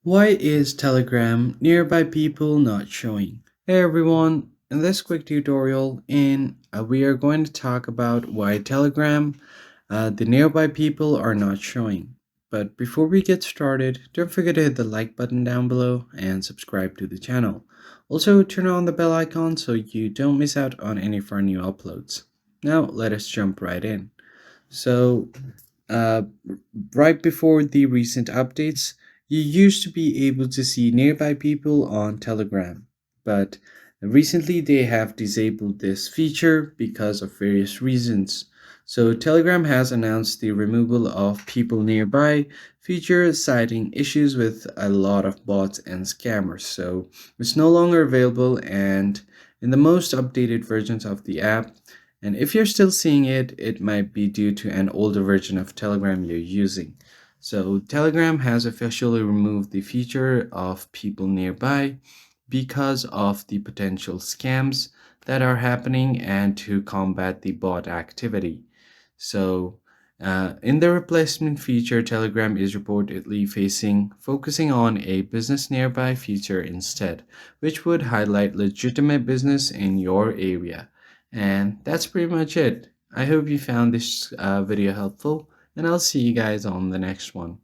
Why is Telegram nearby people not showing? Hey everyone, in this quick tutorial we are going to talk about why Telegram the nearby people are not showing. But before we get started, don't forget to hit the like button down below and subscribe to the channel. Also turn on the bell icon so you don't miss out on any of our new uploads. Now let us jump right in. So uh, right before the recent updates, you used to be able to see nearby people on Telegram, but recently they have disabled this feature because of various reasons. So, Telegram has announced the removal of people nearby feature, citing issues with a lot of bots and scammers. So, it's no longer available, and in the most updated versions of the app, and if you're still seeing it, it might be due to an older version of Telegram you're using. So, Telegram has officially removed the feature of people nearby because of the potential scams that are happening and to combat the bot activity. So, in the replacement feature, Telegram is reportedly focusing on a business nearby feature instead, which would highlight legitimate business in your area. And that's pretty much it. I hope you found this video helpful, and I'll see you guys on the next one.